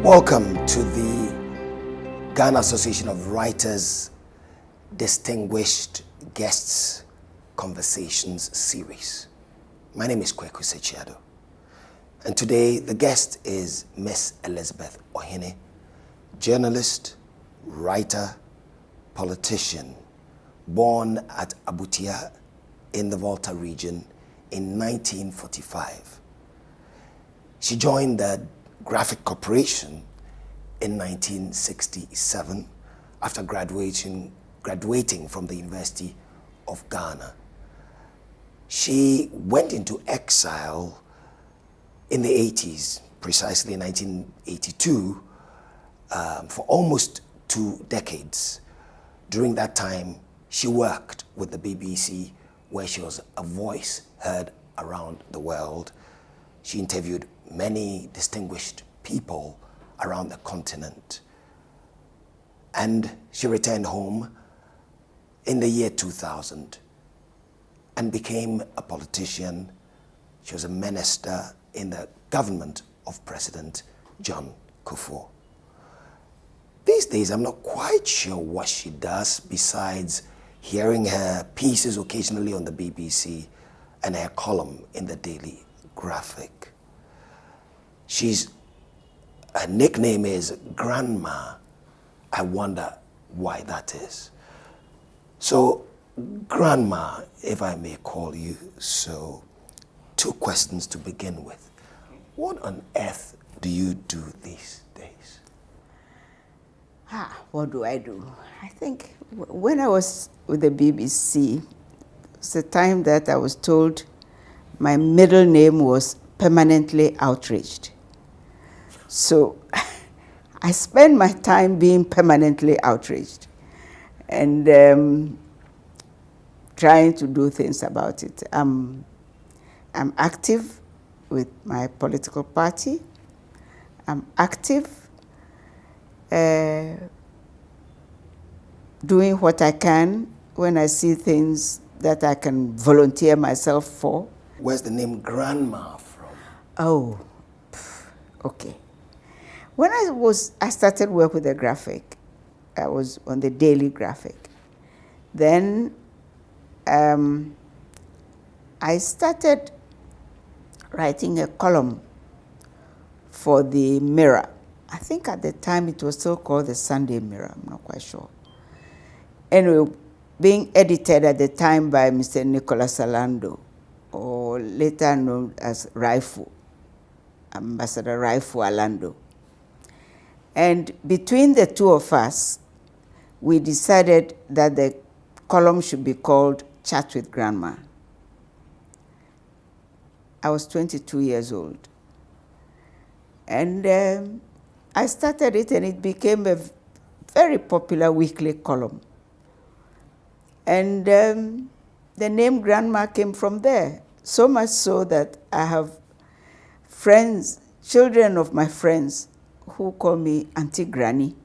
Welcome to the Ghana Association of Writers Distinguished Guests Conversations series. My name is Kwaku, Addo, and today the guest is Miss Elizabeth Ohene, journalist, writer, politician, born at Abutia in the Volta region in 1945. She joined the Graphic Corporation in 1967 after graduating from the University of Ghana. She went into exile in the 80s, precisely 1982, for almost 2 decades. During that time, she worked with the BBC, where she was a voice heard around the world. She interviewed many distinguished people around the continent. And she returned home in the year 2000 and became a politician. She was a minister in the government of President John Kufuor. These days, I'm not quite sure what she does besides hearing her pieces occasionally on the BBC and her column in the Daily Graphic. Her nickname is Grandma. I wonder why that is. So, Grandma, if I may call you so, 2 questions to begin with. What on earth do you do these days? What do I do? I think when I was with the BBC, it's the time that I was told my middle name was Permanently Outraged. So I spend my time being permanently outraged and trying to do things about it. I'm active with my political party. I'm active doing what I can when I see things that I can volunteer myself for. Where's the name Grandma from? Oh, okay. When I started work with the Graphic, I was on the Daily Graphic. Then I started writing a column for the Mirror. I think at the time it was still called the Sunday Mirror, I'm not quite sure. Anyway, being edited at the time by Mr. Nicholas Alando, or later known as Raifu, Ambassador Raifu Alando. And between the two of us, we decided that the column should be called Chat with Grandma. I was 22 years old. And I started it, and it became a very popular weekly column. And the name Grandma came from there, so much so that I have friends, children of my friends, who call me Auntie Granny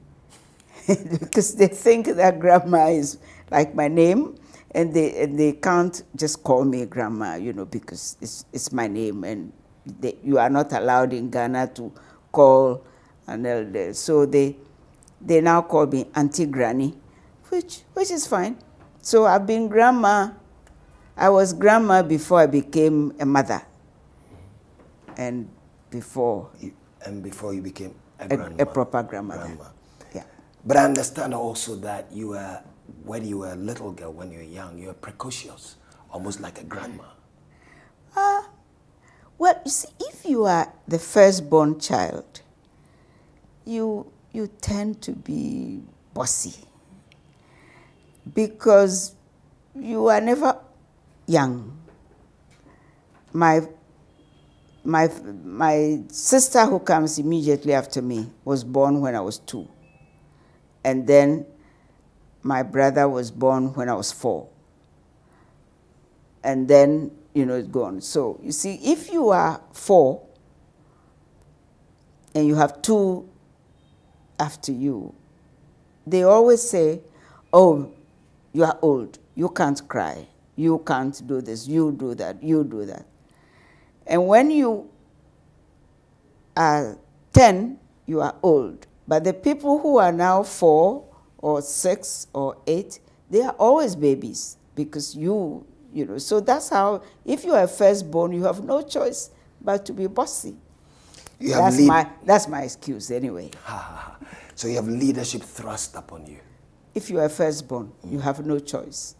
because they think that Grandma is like my name, and they can't just call me Grandma, because it's my name, and you are not allowed in Ghana to call an elder. So they now call me Auntie Granny, which is fine. So I've been Grandma. I was Grandma before I became a mother, and before you became a proper grandmother. Yeah. But I understand also that when you were a little girl, when you were young, you were precocious, almost like a grandma. Well, you see, if you are the firstborn child, you tend to be bossy because you are never young. My sister, who comes immediately after me, was born when I was 2. And then my brother was born when I was 4. And then, it's gone. So, you see, if you are 4 and you have 2 after you, they always say, oh, you are old, you can't cry, you can't do this, you do that, you do that. And when you are 10, you are old. But the people who are now 4 or 6 or 8, they are always babies because you know. So that's how, if you are firstborn, you have no choice but to be bossy. That's my excuse anyway. So you have leadership thrust upon you. If you are firstborn, you have no choice,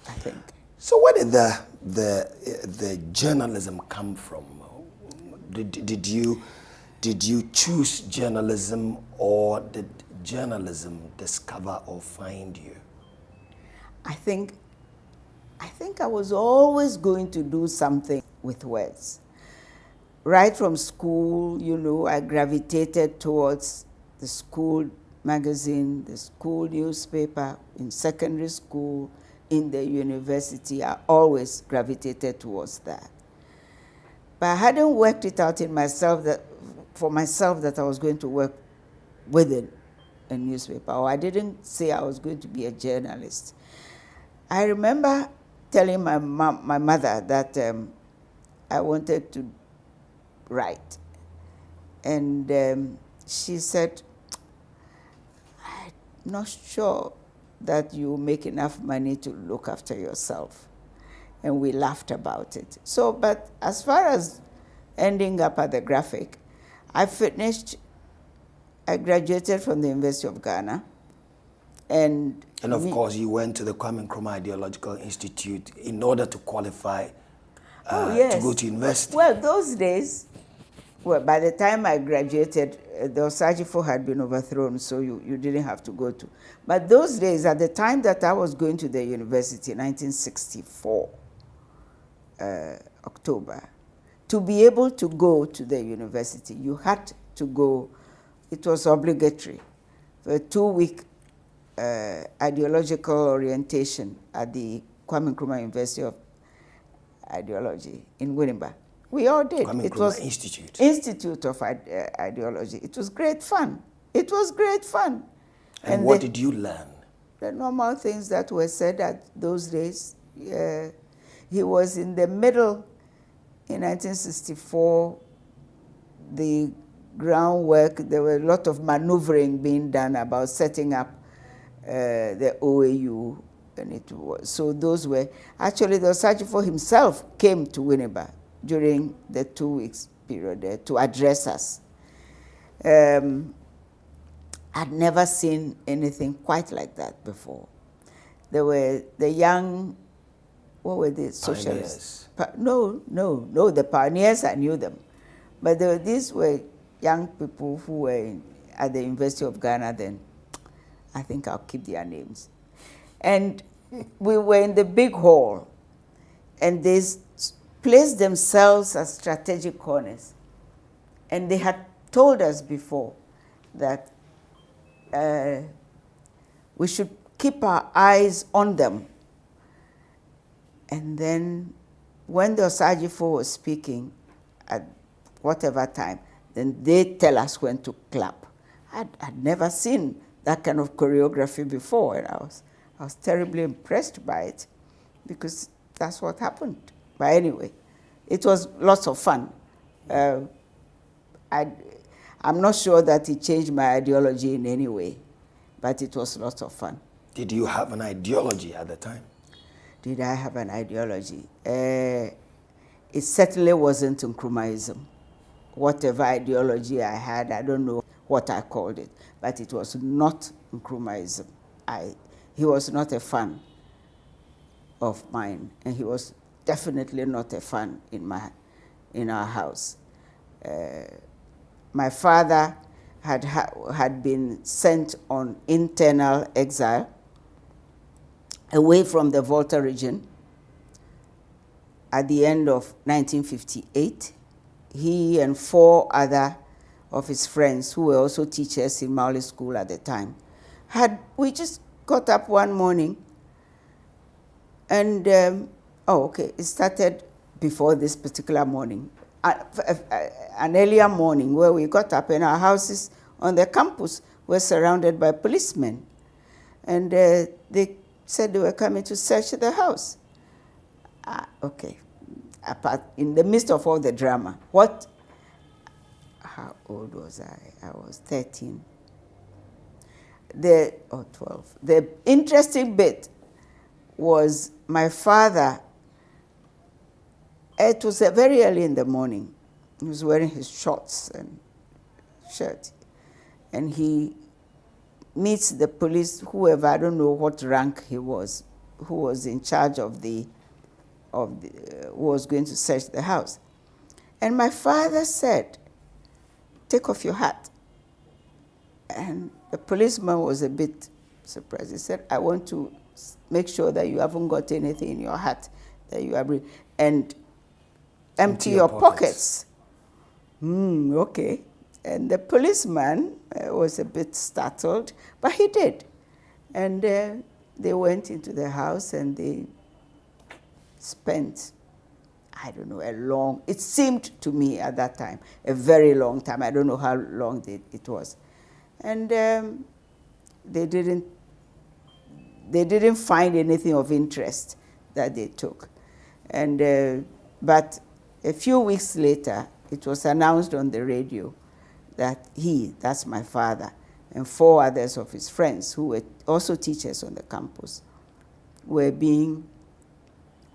I think. So where did the journalism come from? Did you choose journalism, or did journalism discover or find you? I think I was always going to do something with words. Right from school, you know, I gravitated towards the school magazine, the school newspaper, in secondary school, in the university. I always gravitated towards that. But I hadn't worked it out in myself for myself that I was going to work within a newspaper, or I didn't say I was going to be a journalist. I remember telling my mother that I wanted to write. And she said, I'm not sure that you make enough money to look after yourself. And we laughed about it. So, but as far as ending up at the Graphic, I graduated from the University of Ghana. And of course, you went to the Kwame Nkrumah Ideological Institute in order to qualify to go to university. Well, those days, by the time I graduated, the Osagifo had been overthrown, so you didn't have to go to. But those days, at the time that I was going to the university, 1964, October, to be able to go to the university, you had to go, it was obligatory, for a 2-week ideological orientation at the Kwame Nkrumah University of Ideology in Winneba. We all did. Kwame Nkrumah Institute. Institute of Ideology. It was great fun. It was great fun. And what did you learn? The normal things that were said at those days. He was in the middle, in 1964, the groundwork, there were a lot of maneuvering being done about setting up the OAU, and it was, so those were, actually the Osagifo himself came to Winneba during the 2 weeks period there to address us. I'd never seen anything quite like that before. There were the young, what were the socialists? No, the pioneers, I knew them. But these were young people who were at the University of Ghana then. I think I'll keep their names. And we were in the big hall, and they placed themselves as strategic corners. And they had told us before that we should keep our eyes on them. And then when the Osagifo was speaking at whatever time, then they tell us when to clap. I'd never seen that kind of choreography before, and I was terribly impressed by it, because that's what happened. But anyway, it was lots of fun. I'm not sure that it changed my ideology in any way, but it was lots of fun. Did you have an ideology at the time? Did I have an ideology? It certainly wasn't Nkrumahism. Whatever ideology I had, I don't know what I called it, but it was not Nkrumahism. He was not a fan of mine, and he was definitely not a fan in our house. My father had been sent on internal exile away from the Volta region at the end of 1958. He and 4 other of his friends, who were also teachers in Mauli School at the time, we just got up one morning, and it started before this particular morning, an earlier morning where we got up, and our houses on the campus were surrounded by policemen, and they said they were coming to search the house. In the midst of all the drama, how old was I? I was 13. Or 12. The interesting bit was my father, it was very early in the morning. He was wearing his shorts and shirt. And he meets the police, whoever, I don't know what rank he was, who was in charge of who was going to search the house. And my father said, "Take off your hat." And the policeman was a bit surprised. He said, "I want to make sure that you haven't got anything in your hat, that you are and empty your pockets." Okay. And the policeman was a bit startled, but he did. And they went into the house and they spent, I don't know, it seemed to me at that time, a very long time. I don't know how long it was. And they didn't find anything of interest that they took. And but a few weeks later, it was announced on the radio that that's my father, and 4 others of his friends who were also teachers on the campus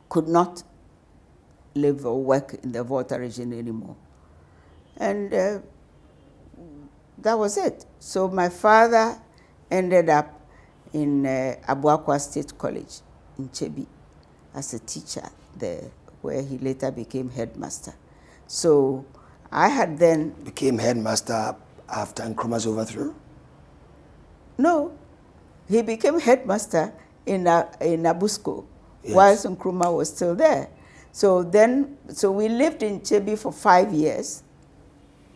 could not live or work in the Volta region anymore. And that was it. So my father ended up in Abuakwa State College in Chebi as a teacher there, where he later became headmaster. So I had then... Became headmaster after Nkrumah's overthrow? No, he became headmaster in Abusco, yes, whilst Nkrumah was still there. So we lived in Chebi for 5 years.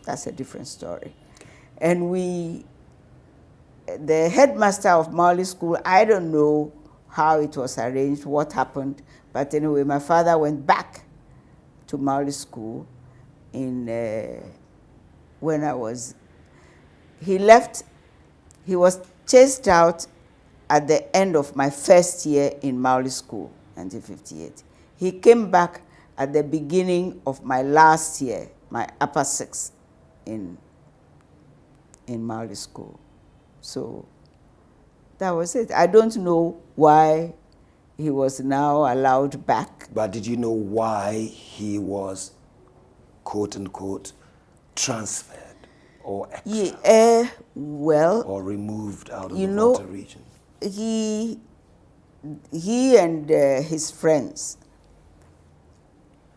That's a different story. And the headmaster of Mauli School, I don't know how it was arranged, what happened, but anyway, my father went back to Mauli School he left, he was chased out at the end of my first year in Mauli School, 1958. He came back at the beginning of my last year, my upper 6 in Mauli School. So that was it. I don't know why he was now allowed back. But did you know why he was, quote unquote, transferred or exiled? Or removed out of the Volta region? He and his friends,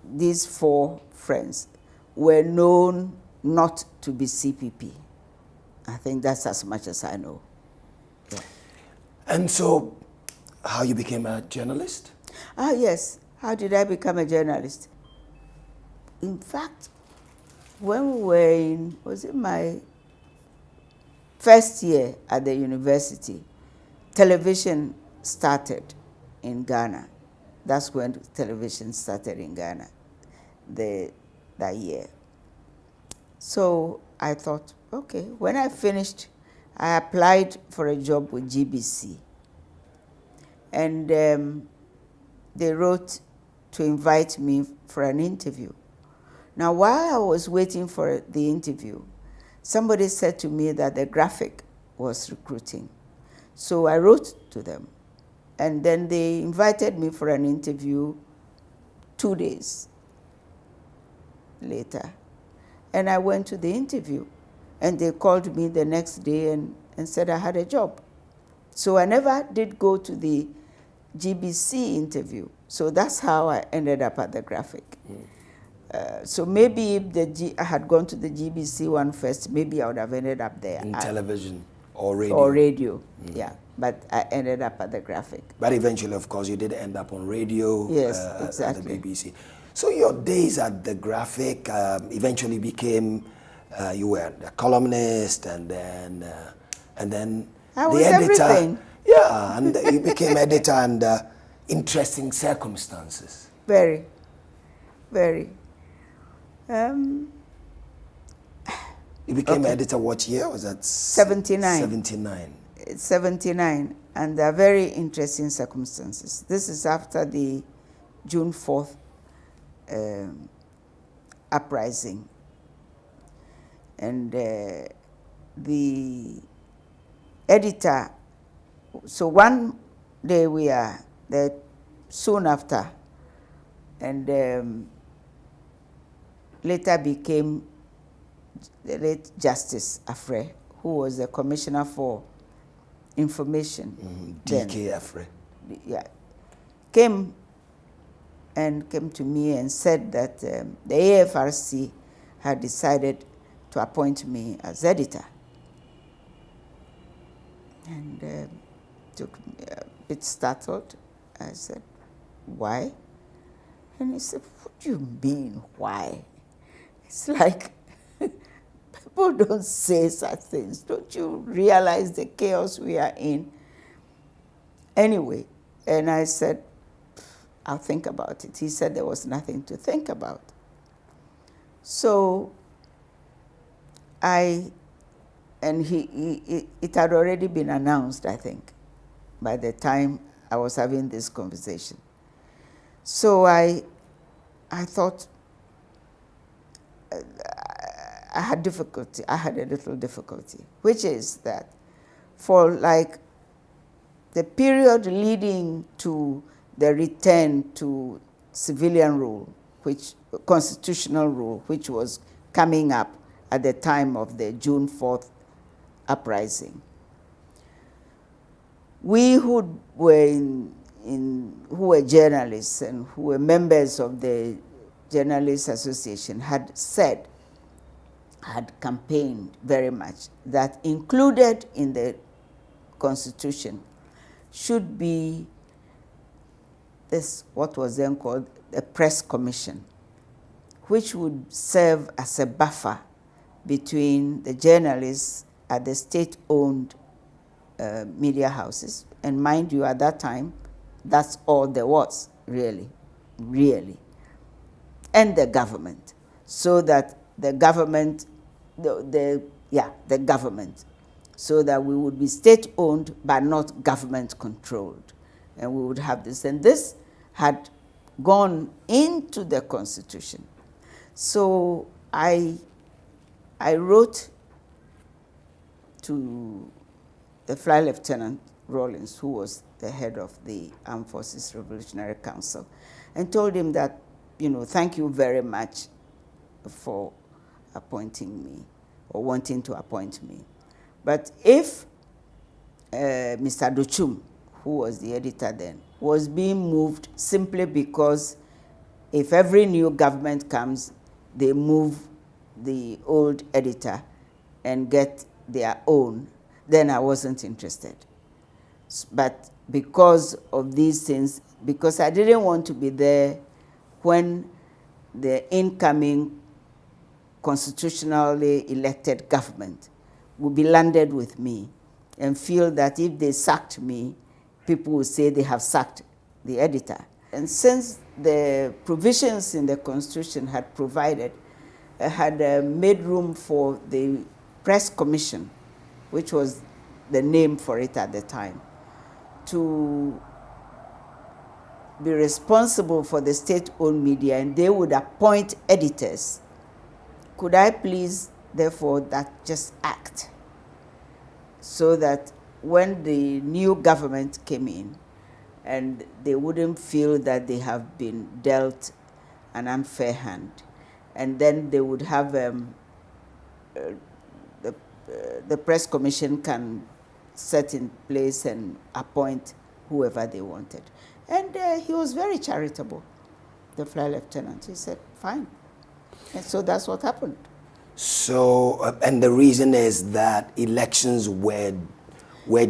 these 4 friends, were known not to be CPP. I think that's as much as I know. Yeah. And so, how you became a journalist? Yes. How did I become a journalist? In fact, when we were was it my first year at the university, television started in Ghana. That's when television started in Ghana, that year. So I thought, okay, when I finished, I applied for a job with GBC. And they wrote to invite me for an interview. Now, while I was waiting for the interview, somebody said to me that the Graphic was recruiting. So I wrote to them. And then they invited me for an interview 2 days later. And I went to the interview. And they called me the next day and said I had a job. So I never did go to the GBC interview. So that's how I ended up at the Graphic. So maybe if I had gone to the GBC one first, maybe I would have ended up there. In television or radio? Or radio, yeah. But I ended up at the Graphic. But eventually, of course, you did end up on radio. Yes, exactly. At the BBC. So your days at the Graphic eventually became, you were a columnist and then I was the editor. Everything. Yeah, and you became editor under interesting circumstances. Very, very. You became editor what year? Was that 79. 79. It's 79, and there are very interesting circumstances. This is after the June 4th uprising. And the editor, so one day we are there soon after, and later became the late Justice Afre, who was the Commissioner for Information. DK Afre. Yeah, came to me and said that the AFRC had decided to appoint me as editor. And took me a bit startled. I said, why? And he said, what do you mean, why? It's like, people don't say such things. Don't you realize the chaos we are in? Anyway, and I said, I'll think about it. He said there was nothing to think about. So it had already been announced, I think, by the time I was having this conversation. So I thought I had a little difficulty, which is that for like the period leading to the return to civilian rule, constitutional rule, which was coming up at the time of the June 4th uprising. We who were journalists and who were members of the Journalists Association had campaigned very much that included in the Constitution should be this, what was then called the Press Commission, which would serve as a buffer between the journalists at the state-owned media houses. And mind you, at that time, that's all there was, really, and the government, so that the government, the government, so that we would be state-owned but not government-controlled. And we would have this. And this had gone into the Constitution. So I wrote to the Flight Lieutenant Rawlins, who was the head of the Armed Forces Revolutionary Council, and told him that, thank you very much for appointing me or wanting to appoint me. But if Mr. Dochum, who was the editor then, was being moved simply because if every new government comes, they move the old editor and get their own, then I wasn't interested. But because of these things, because I didn't want to be there when the incoming constitutionally elected government would be landed with me and feel that if they sacked me, people would say they have sacked the editor. And since the provisions in the Constitution had made room for the Press Commission, which was the name for it at the time, to be responsible for the state-owned media, and they would appoint editors, could I please, therefore, that just act so that when the new government came in, and they wouldn't feel that they have been dealt an unfair hand, and then they would have the Press Commission can set in place and appoint whoever they wanted. And he was very charitable, the Flight Lieutenant. He said, fine. And so that's what happened. So, and the reason is that elections were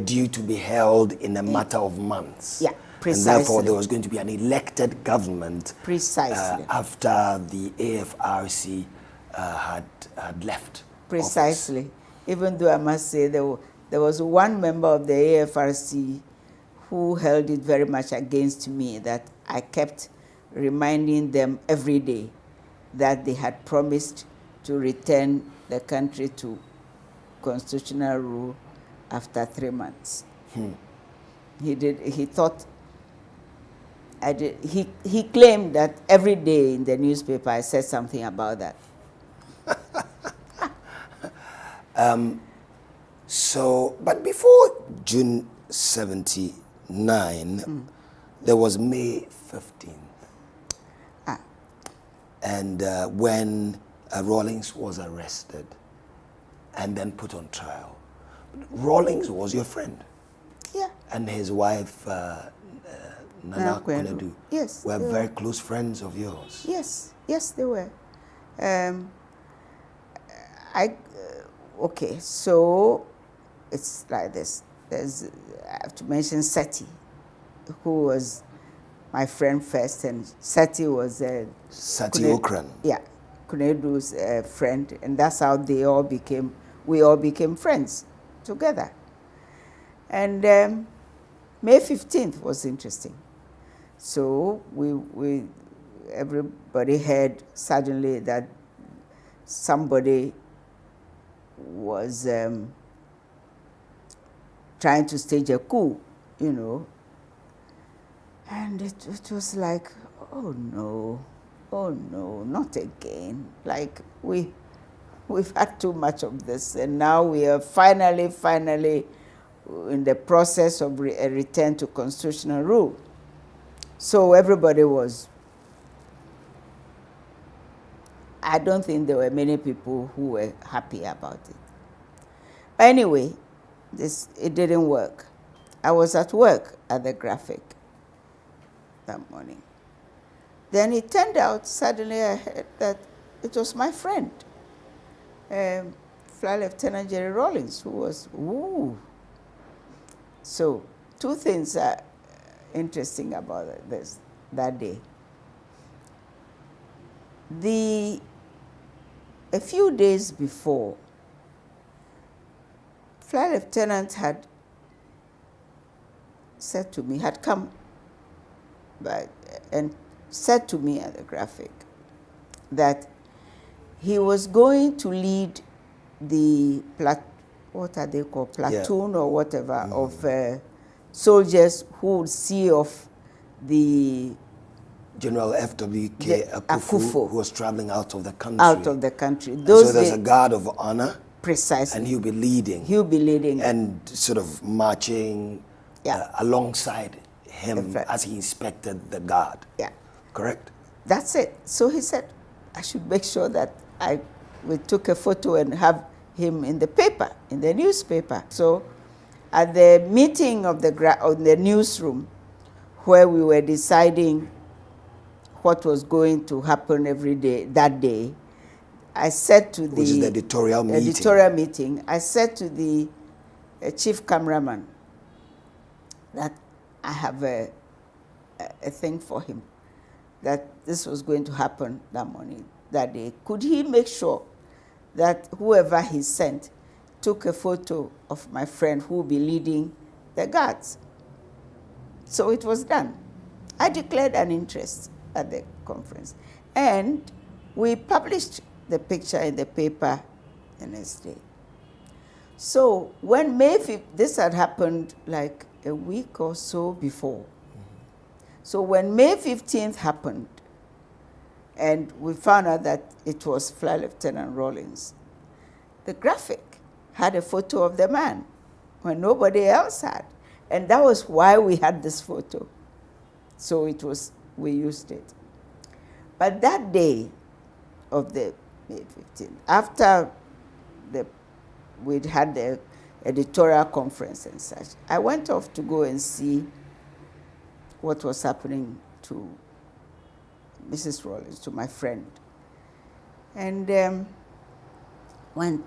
due to be held in a matter of months. Yeah, precisely. And therefore there was going to be an elected government. Precisely. After the AFRC had left. Precisely. Office. Even though I must say there was one member of the AFRC who held it very much against me, that I kept reminding them every day that they had promised to return the country to constitutional rule after 3 months. He thought I did. He claimed that every day in the newspaper I said something about that. So, but before June 79, there was May 15th. And when Rawlings was arrested and then put on trial. Rawlings was your friend. Yeah. And his wife, Nana Kunedu, yes, were very close friends of yours. Yes, yes, they were. Okay, so it's like this. I have to mention Sakyi, who was my friend first, and Sakyi was Sakyi Okran. Yeah, Kunedu's friend, and that's how we all became friends together. And May 15th was interesting. So everybody heard suddenly that somebody was trying to stage a coup, you know. And it was like, oh no, not again. Like we've had too much of this, and now we are finally in the process of a return to constitutional rule. So everybody was, I don't think there were many people who were happy about it. But anyway, it didn't work. I was at work at the Graphic that morning. Then it turned out, suddenly I heard that it was my friend, Flight Lieutenant Jerry Rawlings, who was, ooh. So 2 things are interesting about that day. A few days before, Flight Lieutenant had said to me, had come and said to me at the Graphic that he was going to lead the what are they called, platoon or whatever, of soldiers who would see off the General F.W.K. Akufo, who was traveling out of the country. Out of the country. So there's a guard of honor. Precisely. And he'll be leading. He'll be leading. And sort of marching alongside him as he inspected the guard. Yeah. Correct? That's it. So he said, I should make sure that we took a photo and have him in the paper, in the newspaper. So at the meeting of the newsroom, where we were deciding what was going to happen every day, that day, I said to Which is the editorial meeting, I said to the chief cameraman that I have a thing for him, that this was going to happen that morning, that day. Could he make sure that whoever he sent took a photo of my friend who will be leading the guards? So it was done. I declared an interest at the conference. And we published the picture in the paper the next day. So when May 5th, this had happened like a week or so before. So when May 15th happened, and we found out that it was Flight Lieutenant Rawlings, the Graphic had a photo of the man when nobody else had. And that was why we had this photo. So we used it. But that day of the May 15th, after we'd had the editorial conference and such, I went off to go and see what was happening to Mrs. Rawlings, to my friend. And went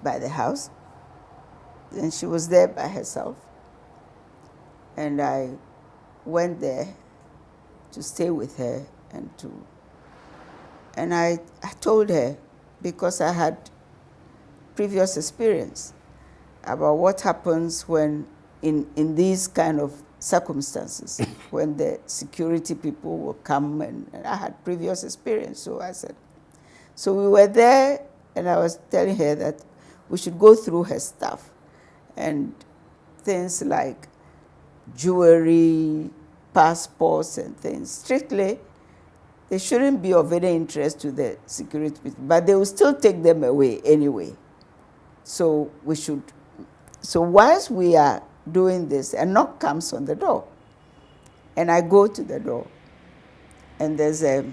by the house, and she was there by herself. And I went there to stay with her and I told her, because I had previous experience about what happens when in these kind of circumstances, when the security people will come, and I had previous experience. So I said, so we were there, and I was telling her that we should go through her stuff, and things like jewelry, passports and things. Strictly, they shouldn't be of any interest to the security people, but they will still take them away anyway. So we should, so whilst we are doing this, a knock comes on the door. And I go to the door, and there's a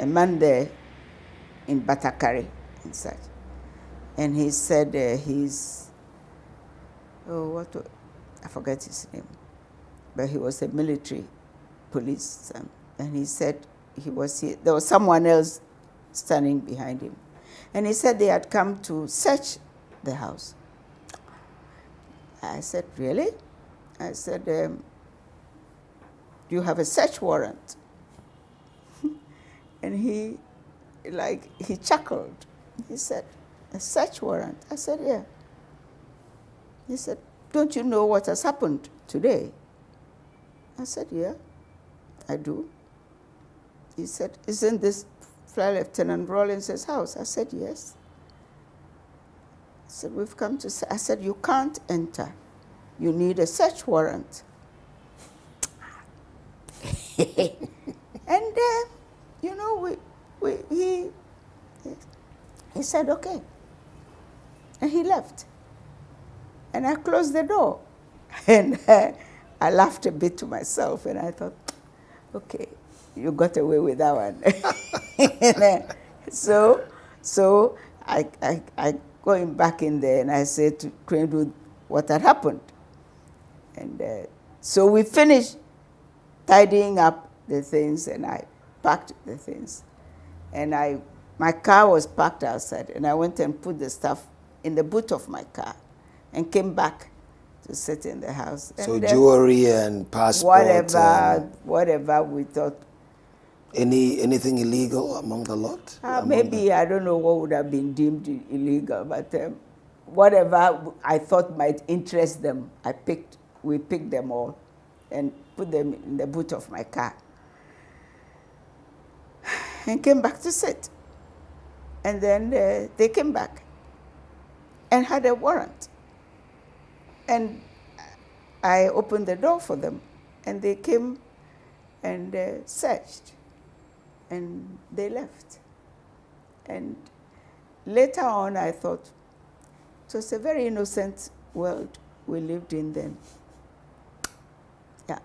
man there in Batakari and such. And he said I forget his name, but he was a military police. And he said there was someone else standing behind him. And he said they had come to search the house. I said, really? I said, you have a search warrant? And he chuckled. He said, a search warrant? I said, yeah. He said, don't you know what has happened today? I said, yeah, I do. He said, isn't this Flight Lieutenant Rawlins' house? I said, yes. I said, we've come to say, I said, you can't enter. You need a search warrant. And he said, okay. And he left. And I closed the door. And I laughed a bit to myself, and I thought, okay, you got away with that one. So I going back in there, and I said to Krendu what had happened. And so we finished tidying up the things, and I packed the things. And my car was parked outside, and I went and put the stuff in the boot of my car and came back to sit in the house. So jewelry and passport. Whatever we thought. Anything illegal among the lot? Maybe, I don't know what would have been deemed illegal, but whatever I thought might interest them, we picked them all and put them in the boot of my car and came back to sit. And then they came back and had a warrant. And I opened the door for them, and they came and searched, and they left. And later on, I thought, it was a very innocent world we lived in then. Yeah.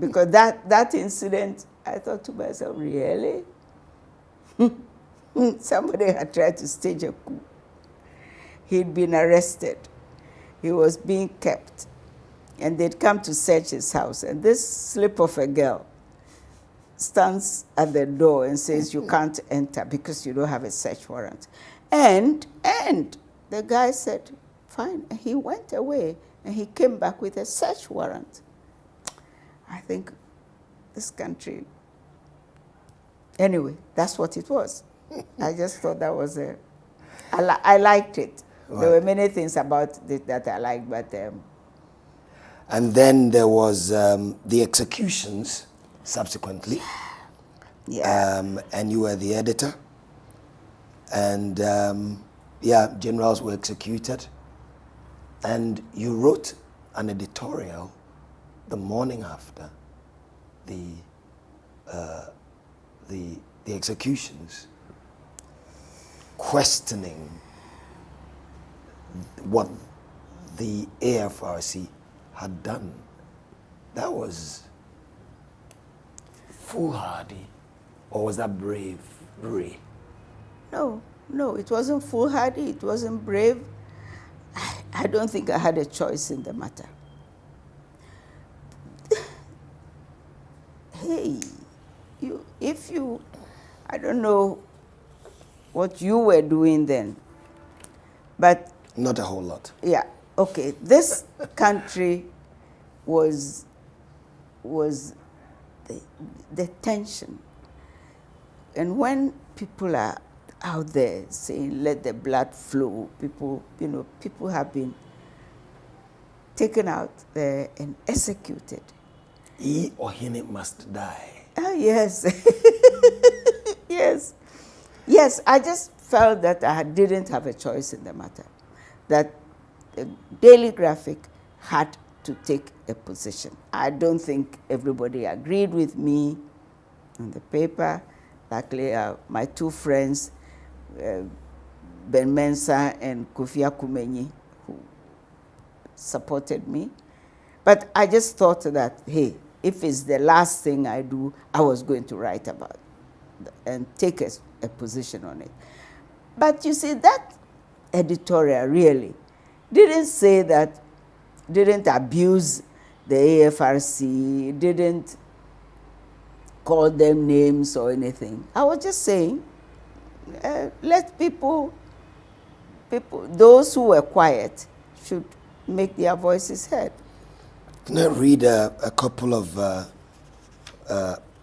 Because that incident, I thought to myself, really? Somebody had tried to stage a coup. He'd been arrested. He was being kept. And they'd come to search his house. And this slip of a girl stands at the door and says, you can't enter because you don't have a search warrant. And the guy said, fine. And he went away, and he came back with a search warrant. I think this country, anyway, that's what it was. I just thought that was I liked it. Right. There were many things about it that I liked, but... And then there was the executions subsequently. Yeah. And you were the editor. And generals were executed. And you wrote an editorial the morning after the executions, questioning what the AFRC had done. That foolhardy, or was that bravery? No, it wasn't foolhardy, it wasn't brave. I don't think I had a choice in the matter. Hey, I don't know what you were doing then, but... Not a whole lot. Yeah, okay. This country was the tension. And when people are out there saying, let the blood flow, people have been taken out there and executed. Ohene must die. Oh, yes. Yes, I just felt that I didn't have a choice in the matter, that the Daily Graphic had to take a position. I don't think everybody agreed with me on the paper. Luckily, my two friends Ben Mensah and Kofi Akumenyi, who supported me. But I just thought that, hey, if it's the last thing I do, I was going to write about it and take a position on it. But you see, that editorial really didn't say that, didn't abuse the AFRC, didn't call them names or anything. I was just saying, let people, those who were quiet should make their voices heard. Can I read a couple of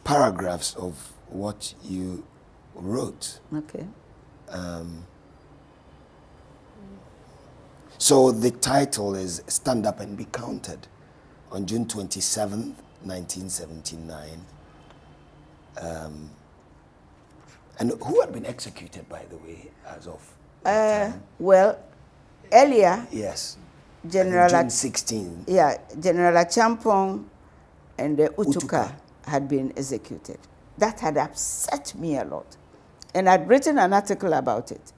paragraphs of what you wrote? Okay. So the title is Stand Up and Be Counted. On June 27th, 1979. And who had been executed, by the way, as of that time? Well, earlier, Yes. General June 16th. Yeah, General Achampong and Utuka Utuka had been executed. That had upset me a lot. And I'd written an article about it,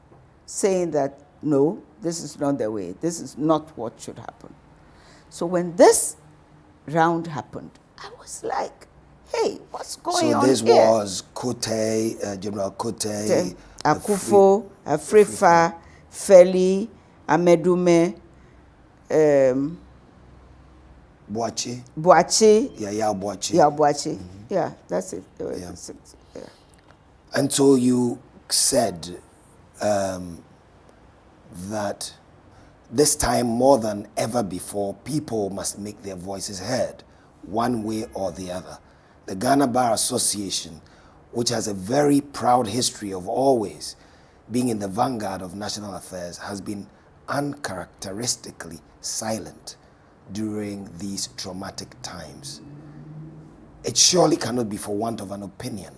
saying that, no, this is not the way. This is not what should happen. So when this round happened, I was like, hey, what's going on here? So this was Kote, General Kote, Akufo, Afrifa, Feli, Amedume, Boachi. Yeah, Boachi. Yeah, that's it. Yeah. Yeah. And so you said that this time more than ever before, people must make their voices heard, one way or the other. The Ghana Bar Association, which has a very proud history of always being in the vanguard of national affairs, has been uncharacteristically silent during these traumatic times. It surely cannot be for want of an opinion,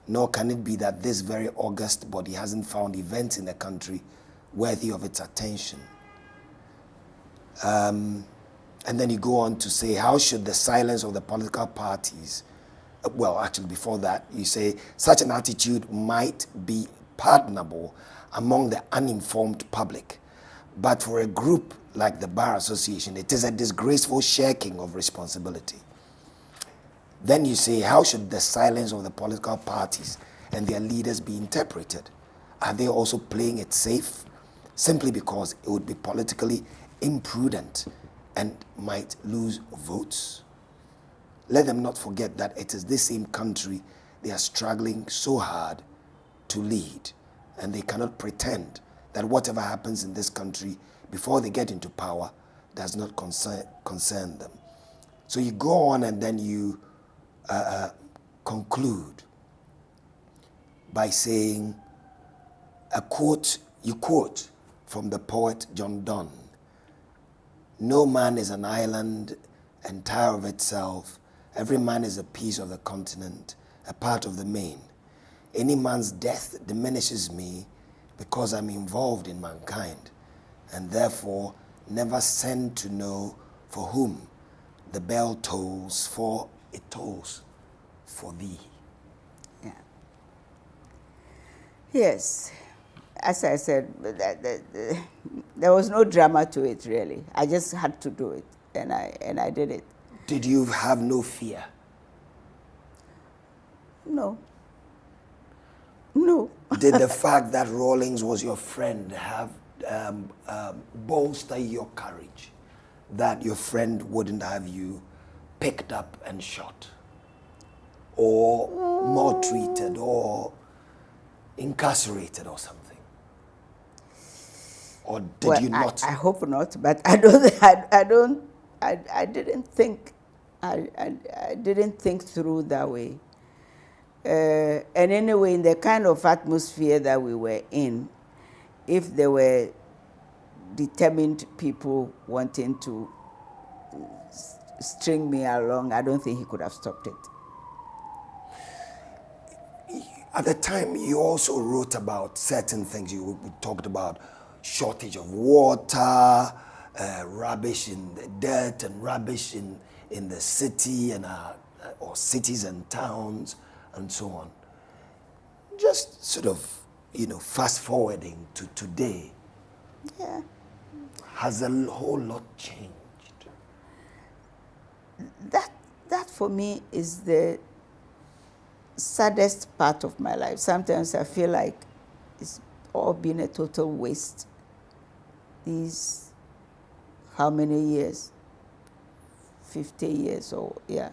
nor can it be that this very august body hasn't found events in the country worthy of its attention. And then you go on to say, how should the silence of the political parties, well, actually before that, you say, such an attitude might be pardonable among the uninformed public. But for a group like the Bar Association, it is a disgraceful shirking of responsibility. Then you say, how should the silence of the political parties and their leaders be interpreted? Are they also playing it safe? Simply because it would be politically imprudent and might lose votes? Let them not forget that it is this same country they are struggling so hard to lead, and they cannot pretend that whatever happens in this country before they get into power does not concern them. So you go on and then you conclude by saying you quote from the poet John Donne, "No man is an island entire of itself. Every man is a piece of the continent, a part of the main. Any man's death diminishes me because I'm involved in mankind, and therefore never send to know for whom the bell tolls, for it tolls for thee." Yeah. Yes. As I said, there was no drama to it, really. I just had to do it, and I did it. Did you have no fear? No. No. Did the fact that Rawlings was your friend have bolster your courage, that your friend wouldn't have you picked up and shot, or maltreated, or incarcerated, or something? Or did you not? I hope not, but I didn't think. I didn't think through that way. And anyway, in the kind of atmosphere that we were in, if there were determined people wanting to string me along, I don't think he could have stopped it. At the time, you also wrote about certain things. You talked about shortage of water, rubbish in the dirt, and rubbish in the city and or cities and towns, and so on. Just sort of, fast forwarding to today, Yeah. has a whole lot changed? That for me is the saddest part of my life. Sometimes I feel like it's all been a total waste. These, how many years? 50 years or, yeah,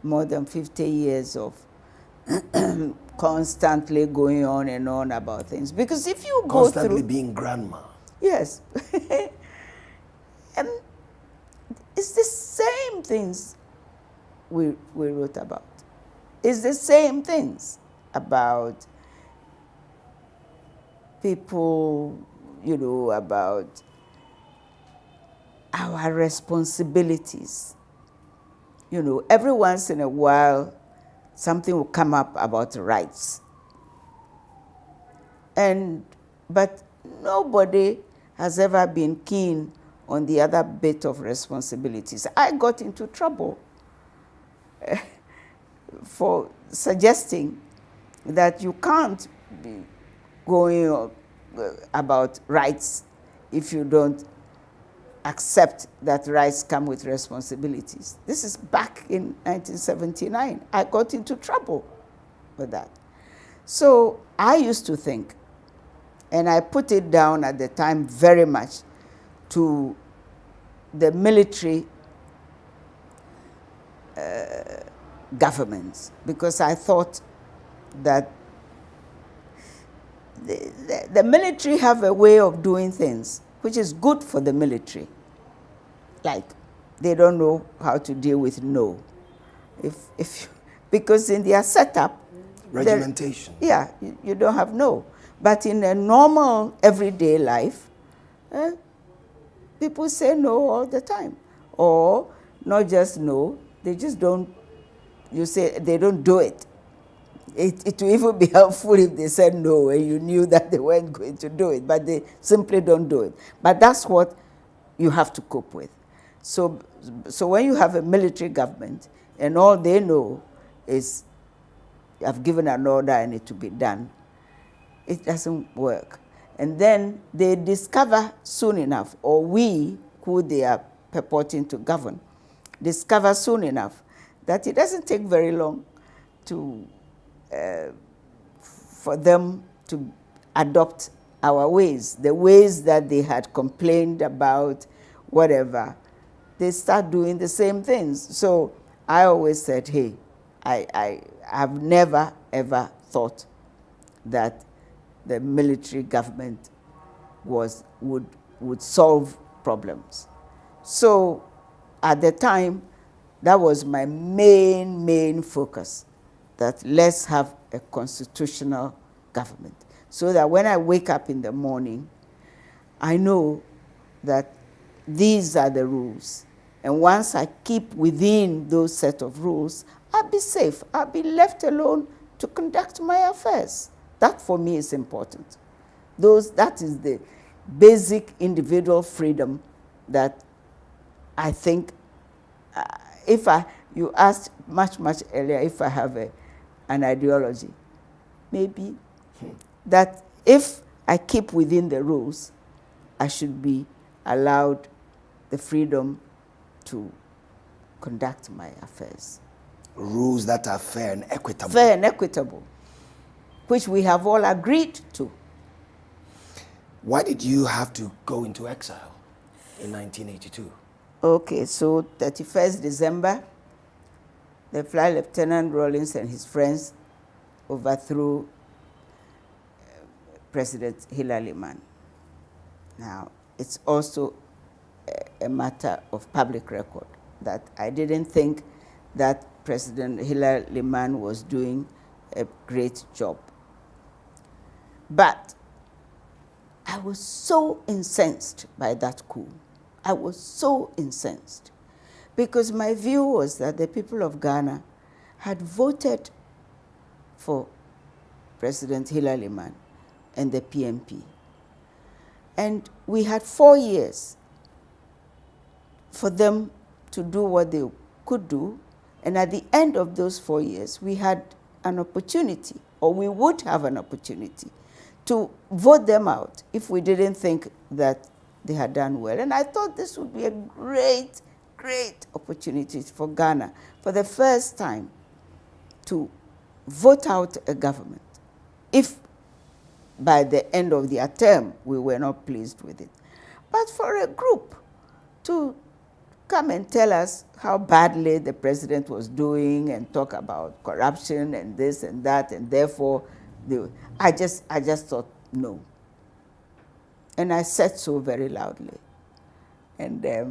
more than 50 years of constantly going on and on about things. Because if you go through... Constantly being grandma. Yes. And it's the same things we wrote about. It's the same things about people, about our responsibilities. Every once in a while, something will come up about rights. But nobody has ever been keen on the other bit of responsibilities. I got into trouble for suggesting that you can't be going about rights if you don't accept that rights come with responsibilities. This is back in 1979. I got into trouble with that. So I used to think, and I put it down at the time very much to the military governments, because I thought that the military have a way of doing things which is good for the military. Like, they don't know how to deal with no. Because in their setup, regimentation. You don't have no. But in a normal everyday life, people say no all the time. Or not just no, they just don't, you say they don't do it. It would even be helpful if they said no and you knew that they weren't going to do it, but they simply don't do it. But that's what you have to cope with. So when you have a military government and all they know is, I've given an order and it to be done, it doesn't work. And then they discover soon enough, or we, who they are purporting to govern, discover soon enough that it doesn't take very long for them to adopt our ways, the ways that they had complained about, whatever. They start doing the same things. So I always said, hey, I have never, ever thought that the military government would solve problems. So at the time, that was my main focus, that let's have a constitutional government, so that when I wake up in the morning, I know that these are the rules. And once I keep within those set of rules, I'll be safe. I'll be left alone to conduct my affairs. That for me is important. That is the basic individual freedom that I think, you asked much earlier if I have an ideology. Maybe that if I keep within the rules, I should be allowed the freedom to conduct my affairs. Rules that are fair and equitable. Fair and equitable, which we have all agreed to. Why did you have to go into exile in 1982? Okay, so 31st December, the Flight Lieutenant Rawlings and his friends overthrew President Hillary Mann. Now, it's also a matter of public record that I didn't think that President Hillary Mann was doing a great job. But I was so incensed by that coup. I was so incensed, because my view was that the people of Ghana had voted for President Hillary Mann and the PMP. And we had 4 years for them to do what they could do. And at the end of those 4 years, we had an opportunity, or we would have an opportunity, to vote them out if we didn't think that they had done well. And I thought this would be a great, great opportunity for Ghana for the first time to vote out a government if by the end of their term we were not pleased with it. But for a group to come and tell us how badly the president was doing and talk about corruption and this and that, and therefore I just thought no. And I said so very loudly. And I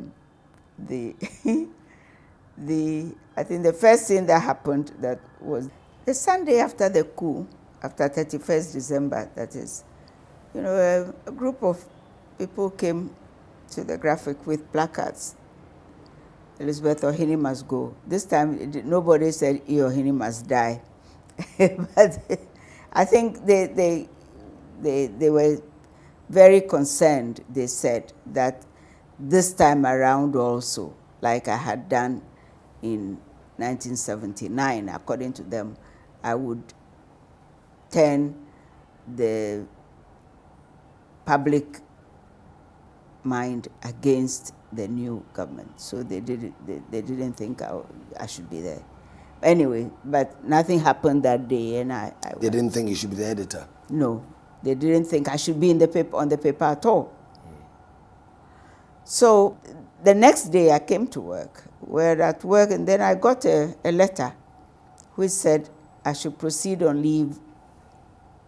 think the first thing that happened that was the Sunday after the coup, after 31st December, that is, you know, a group of people came to the graphic with placards. Elizabeth Ohene must go. This time, nobody said Ohene must die. But I think they were very concerned, they said, that this time around also, like I had done in 1979, according to them, I would turn the public mind against the new government. So they didn't think I should be there. Anyway, but nothing happened that day, and They didn't think you should be the editor? No, they didn't think I should be in the paper, on the paper at all. So the next day I came to work. We're at work, and then I got a letter which said I should proceed on leave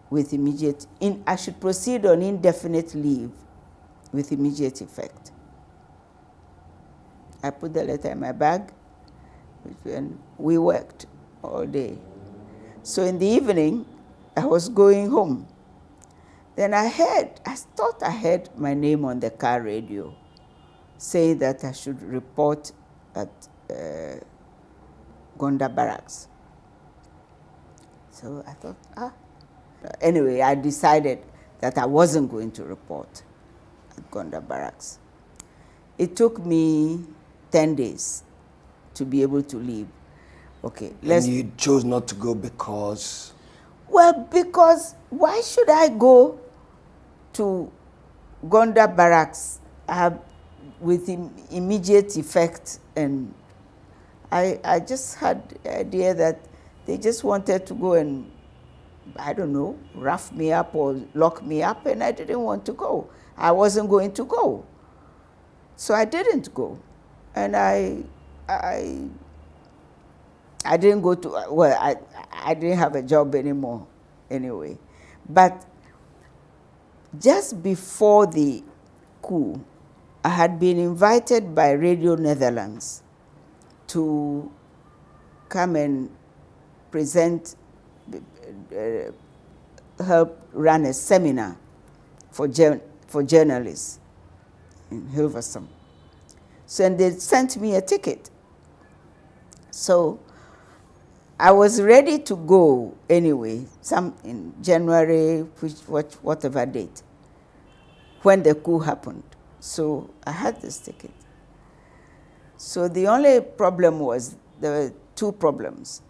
with immediate, I should proceed on indefinite leave with immediate effect. I put the letter in my bag, and we worked all day. So in the evening, I was going home. Then I thought I heard my name on the car radio saying that I should report at Gonda Barracks. So I thought, Anyway, I decided that I wasn't going to report at Gonda Barracks. It took me 10 days to be able to leave. Okay. And you chose not to go because? Well, because why should I go to Gonda Barracks with immediate effect? And I just had the idea that they just wanted to go and, I don't know, rough me up or lock me up, and I didn't want to go. I wasn't going to go. So I didn't go. And I didn't go to, well, I didn't have a job anymore anyway. But just before the coup, I had been invited by Radio Netherlands to come and present, help run a seminar for journalists in Hilversum. So, and they sent me a ticket. So I was ready to go anyway, some in January, whatever date, when the coup happened. So I had this ticket. So the only problem was, there were two problems.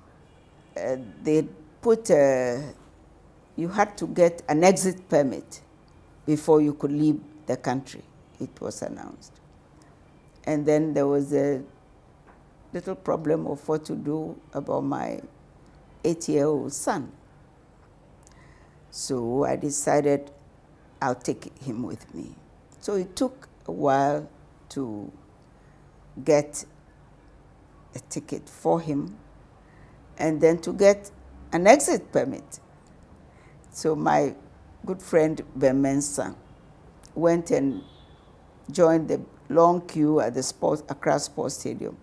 They put, you had to get an exit permit before you could leave the country, it was announced. And then there was a little problem of what to do about my 8-year-old son. So I decided I'll take him with me. So it took a while to get a ticket for him and then to get an exit permit. So my good friend Ben Mensah went and joined the long queue at the Accra Sports Stadium.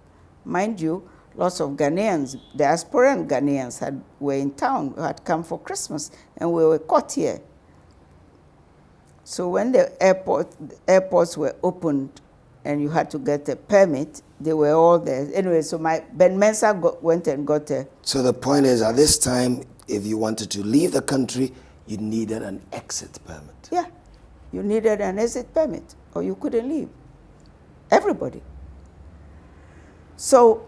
Mind you, lots of Ghanaians, diasporan Ghanaians were in town, had come for Christmas, and we were caught here. So when the airports were opened and you had to get a permit, they were all there. Anyway, so Ben Mensah went and got a... So the point is, at this time, if you wanted to leave the country, you needed an exit permit. Yeah, you needed an exit permit, or you couldn't leave. Everybody. So,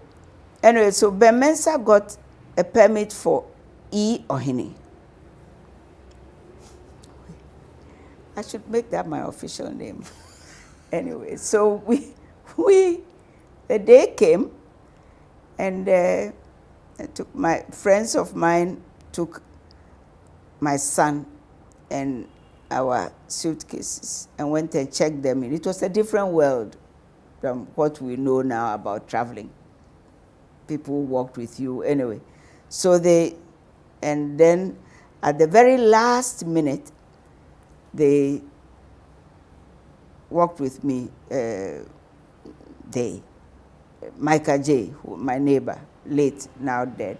anyway, so Ben Mensah got a permit for Ohene. I should make that my official name. Anyway, so the day came, and my friends of mine took my son and our suitcases and went and checked them in. It was a different world from what we know now about traveling. People walked with you anyway. So and then at the very last minute, they walked with me, Micah J., my neighbor, late, now dead,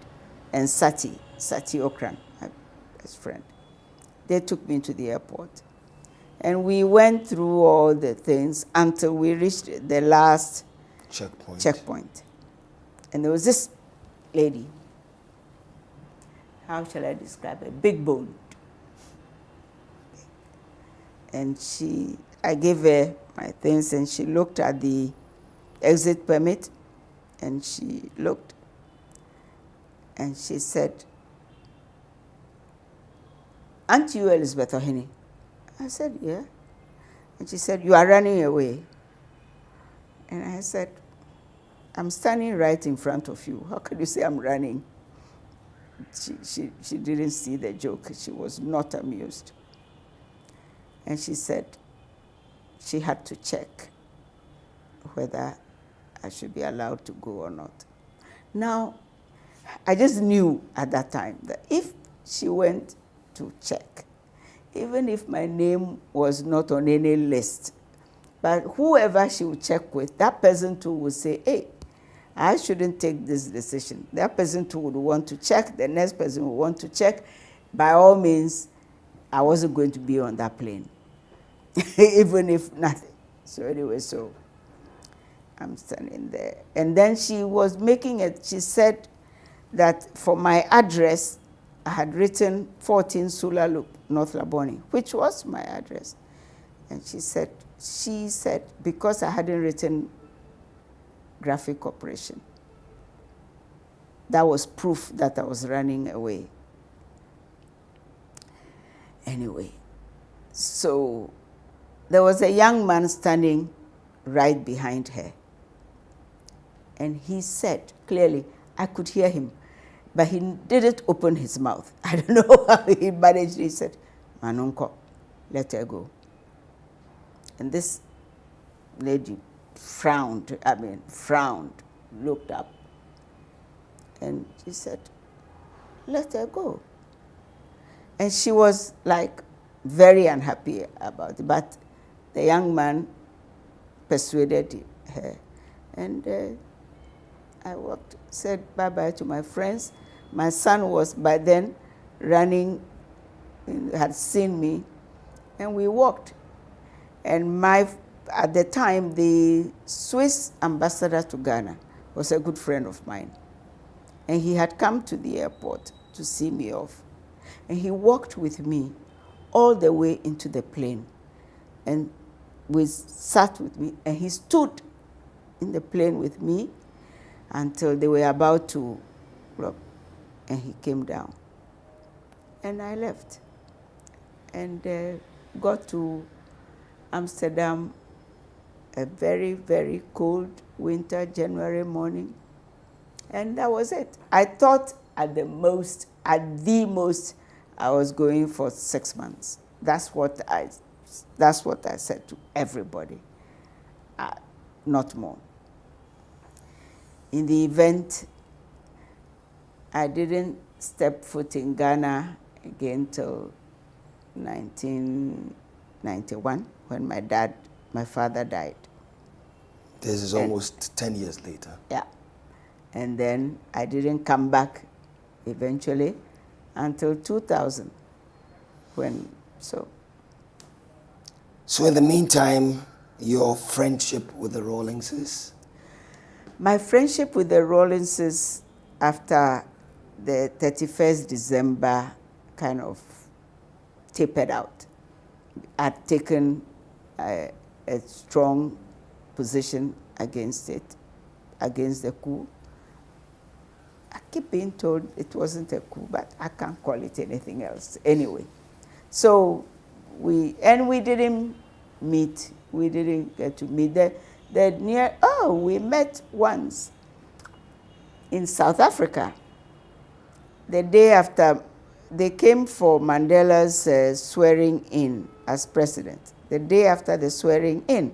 and Sakyi Okran, my best friend. They took me to the airport. And we went through all the things until we reached the last checkpoint. And there was this lady. How shall I describe her? Big boned. And I gave her my things, and she looked at the exit permit, and she looked, and she said, "Aren't you Elizabeth Ohene?" I said, "Yeah." And she said, "You are running away." And I said, "I'm standing right in front of you. How can you say I'm running?" She didn't see the joke. She was not amused. And she said she had to check whether I should be allowed to go or not. Now, I just knew at that time that if she went to check, even if my name was not on any list, but whoever she would check with, that person too would say, "Hey, I shouldn't take this decision." That person too would want to check. The next person would want to check. By all means, I wasn't going to be on that plane, even if nothing. So anyway, so I'm standing there. And then she was making it, she said that for my address, I had written 14 Sula Loop, North Labone, which was my address. And she said, because I hadn't written Graphic Corporation, that was proof that I was running away. Anyway, so there was a young man standing right behind her. And he said, clearly, I could hear him, but he didn't open his mouth. I don't know how he managed. He said, "Manonko, let her go." And this lady frowned, looked up, and she said, "Let her go." And she was like very unhappy about it, but the young man persuaded her. And I walked, said bye-bye to my friends. My son was by then running, had seen me, and we walked. And at the time, the Swiss ambassador to Ghana was a good friend of mine. And he had come to the airport to see me off. And he walked with me all the way into the plane. And sat with me, and he stood in the plane with me until they were about to lock, and he came down. And I left and got to Amsterdam a very, very cold winter January morning. And that was it. I thought at the most, I was going for 6 months. That's what I said to everybody, not more. In the event, I didn't step foot in Ghana again till 1991, when my father died. This is almost 10 years later. Yeah. And then I didn't come back eventually until 2000, So in the meantime, your friendship with the Rawlingses? My friendship with the Rawlingses after the 31st December kind of tapered out. I'd taken a strong position against the coup. I keep being told it wasn't a coup, but I can't call it anything else. Anyway, so we didn't meet. We didn't get to meet. We met once in South Africa. The day after, they came for Mandela's swearing in as president. The day after the swearing in,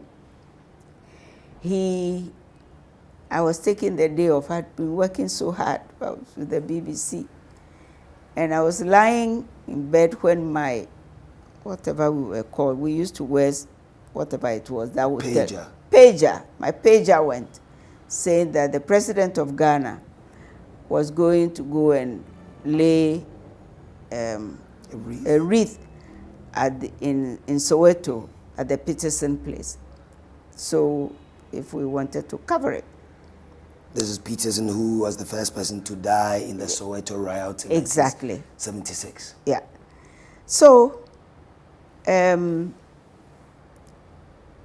I was taking the day off. I'd been working so hard with the BBC. And I was lying in bed when my, whatever we were called, we used to wear whatever it was. That would pager. Pager. My pager went, saying that the president of Ghana was going to go and lay a wreath in Soweto at the Peterson place. So if we wanted to cover it. This is Peterson, who was the first person to die in the Soweto riots in exactly 1976. Yeah. So Ben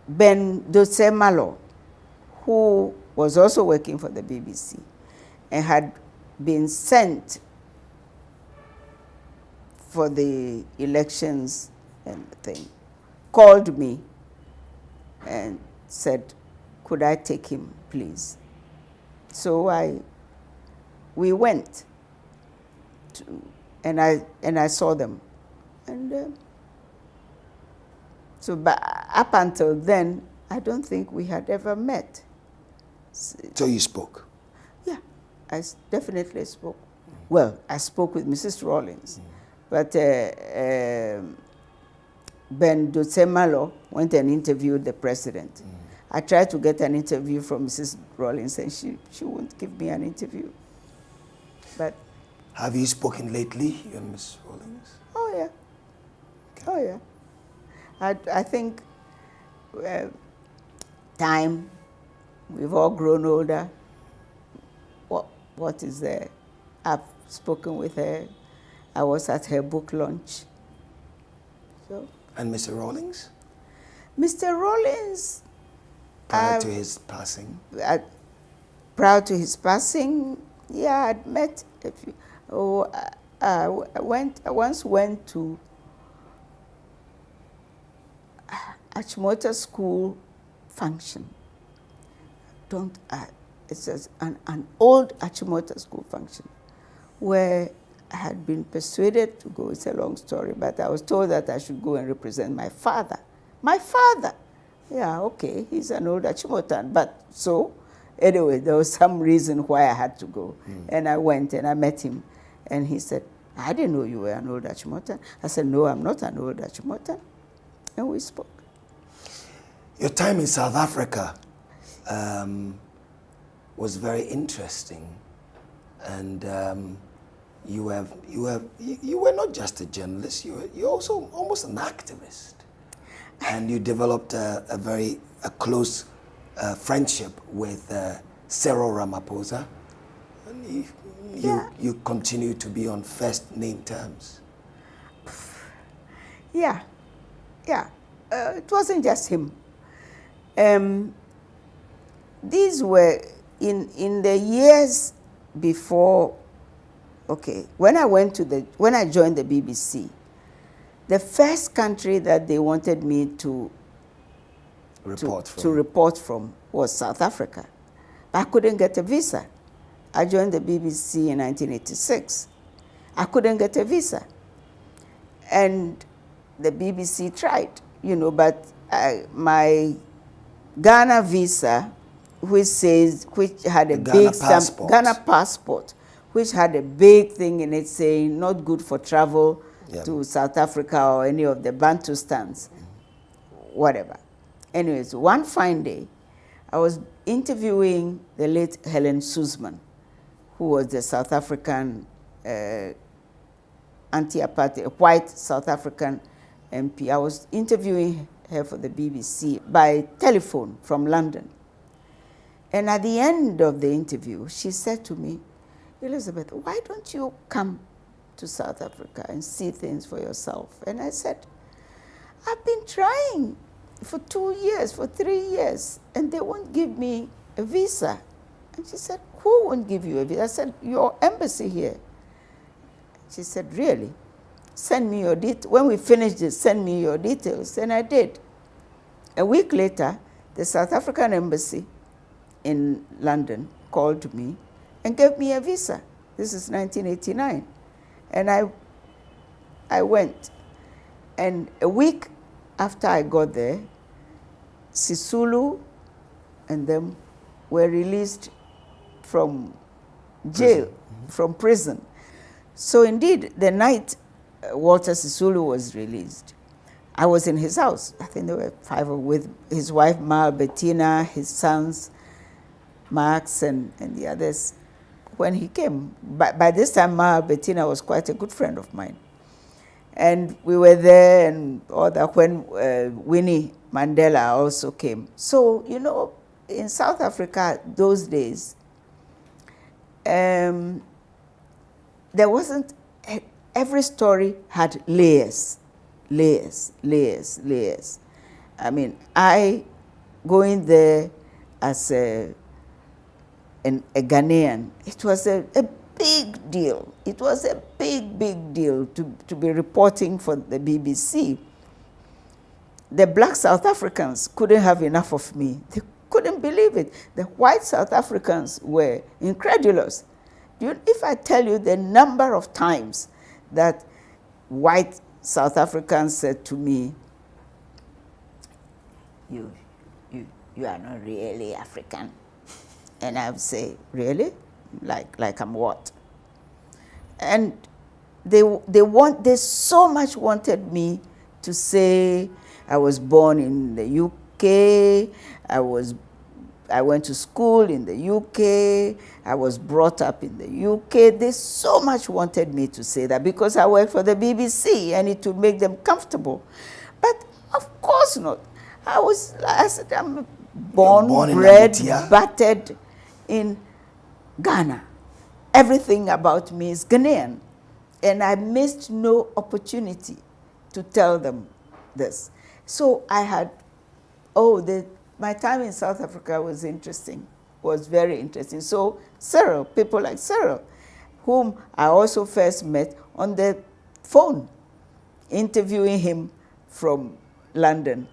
Dosemalo, who was also working for the BBC and had been sent for the elections and thing, called me and said, could I take him, please? So we went and I saw them. And but up until then, I don't think we had ever met. So you spoke? Yeah, I definitely spoke. Well, I spoke with Mrs. Rawlings, but Ben Dosemalo went and interviewed the president. I tried to get an interview from Mrs. Rawlings, and she wouldn't give me an interview. But have you spoken lately, you and Mrs. Rawlings? Oh yeah. Okay. Oh yeah. I think time. We've all grown older. What is there? I've spoken with her. I was at her book launch. So. And Mr. Rawlings? Mr. Rawlings. Prior to his passing? Prior to his passing, yeah, I'd met a few. I once went to Achimota School function. It's an old Achimota School function where I had been persuaded to go. It's a long story, but I was told that I should go and represent my father. My father! Yeah, okay, he's an old Achimotan. But so, anyway, there was some reason why I had to go. And I went and I met him. And he said, I didn't know you were an old Achimotan. I said, no, I'm not an old Achimotan. And we spoke. Your time in South Africa was very interesting. And you were not just a journalist, you were also almost an activist. And you developed a close friendship with Cyril Ramaphosa. And you continue to be on first name terms. Yeah. It wasn't just him. These were in the years before. Okay, when I joined the BBC, the first country that they wanted me to report from was South Africa. But I couldn't get a visa. I joined the BBC in 1986. I couldn't get a visa. And the BBC tried, but my Ghana visa, which had a big stamp, Ghana passport, which had a big thing in it saying not good for travel to South Africa or any of the Bantustans, whatever. Anyways, one fine day, I was interviewing the late Helen Suzman, who was the South African anti-apartheid, a white South African MP. I was interviewing her for the BBC by telephone from London. And at the end of the interview, she said to me, Elizabeth, why don't you come to South Africa and see things for yourself? And I said, I've been trying for 2 years, for 3 years, and they won't give me a visa. And she said, who won't give you a visa? I said, your embassy here. She said, really? send me your details. When we finish this, send me your details. And I did. A week later, the South African embassy in London called me and gave me a visa. This is 1989. And I went. And a week after I got there, Sisulu and them were released from jail, from prison. So indeed, the night Walter Sisulu was released, I was in his house. I think there were 5 with his wife, Ma Bettina, his sons, Max, and the others. When he came, by this time, Ma Bettina was quite a good friend of mine. And we were there and all that when Winnie Mandela also came. So, you know, in South Africa those days, there wasn't, every story had layers. I mean, I going there as a Ghanaian, it was a big deal. It was a big deal to be reporting for the BBC. The black South Africans couldn't have enough of me. They couldn't believe it. The white South Africans were incredulous. If I tell you the number of times that white South Africans said to me, you are not really African. And I would say, really? Like I'm what? And they so much wanted me to say I was born in the UK, I went to school in the UK, I was brought up in the UK. They so much wanted me to say that because I worked for the BBC and it would make them comfortable. But of course not. I said, I'm born bred, battered in Ghana. Everything about me is Ghanaian. And I missed no opportunity to tell them this. So I had, my time in South Africa was interesting, was very interesting. So Cyril, people like Cyril, whom I also first met on the phone, interviewing him from London.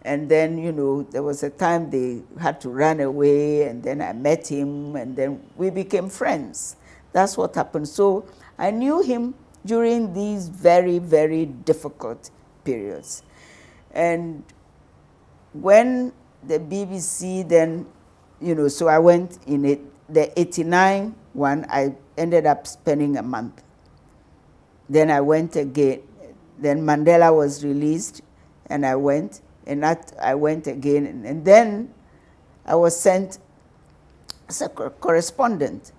And then, you know, there was a time they had to run away, and then I met him, and then we became friends. That's what happened. So I knew him during these very, very difficult periods. And when the BBC then, you know, so I went in it, the 89 one, I ended up spending a month. Then I went again. Then Mandela was released, and I went. And I went again, and then I was sent as a correspondent.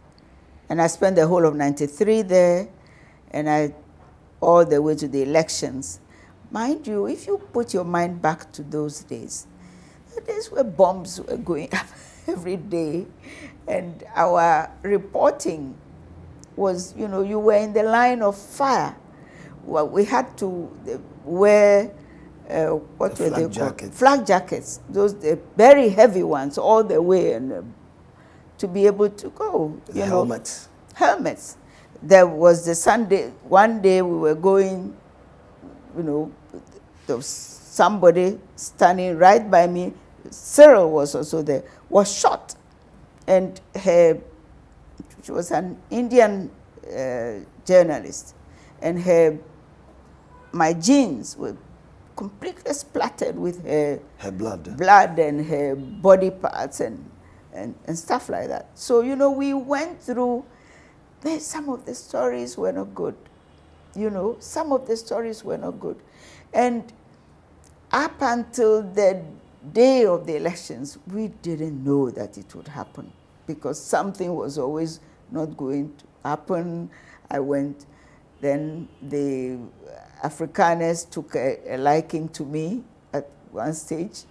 And I spent the whole of 93 there, and all the way to the elections. Mind you, if you put your mind back to those days, the days where bombs were going up every day, and our reporting was, you know, you were in the line of fire. Well, we had to wear what were they called? Flak jackets. Those the very heavy ones all the way, and to be able to go. Helmets. Helmets. There was the Sunday. One day we were going. You know, there was somebody standing right by me. Cyril was also there. Was shot, and she was an Indian journalist, and my jeans were completely splattered with her blood and her body parts and stuff like that. So, you know, we went through, some of the stories were not good. You know, some of the stories were not good. And up until the day of the elections, we didn't know that it would happen because something was always not going to happen. I went, then the Afrikaners took a liking to me at one stage.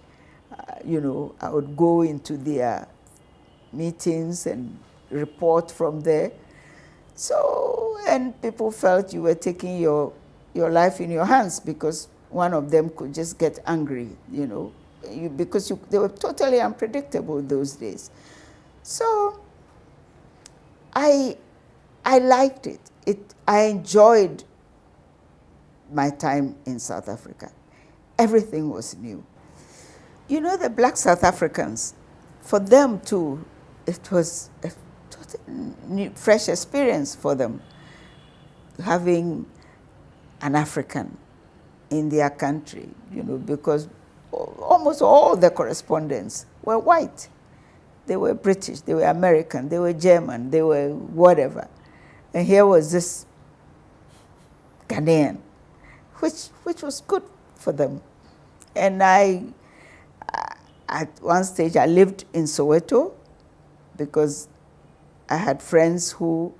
You know, I would go into their meetings and report from there. So, and people felt you were taking your life in your hands because one of them could just get angry, you know, because they were totally unpredictable those days. So, I liked it. I enjoyed my time in South Africa. Everything was new. You know, the black South Africans, for them too, it was a totally new, fresh experience for them, having an African in their country, you know, because almost all the correspondents were white. They were British, they were American, they were German, they were whatever. And here was this Ghanaian, which was good for them. And at one stage, I lived in Soweto because I had friends who,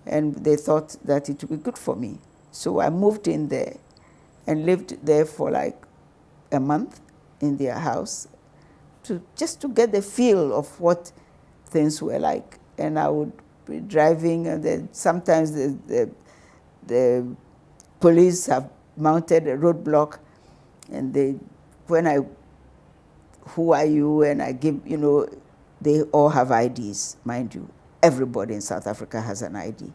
and they thought that it would be good for me. So I moved in there and lived there for like a month in their house just to get the feel of what things were like. And I would be driving, and then sometimes the police have mounted a roadblock, and who are you? And I give, you know, they all have IDs, mind you. Everybody in South Africa has an ID.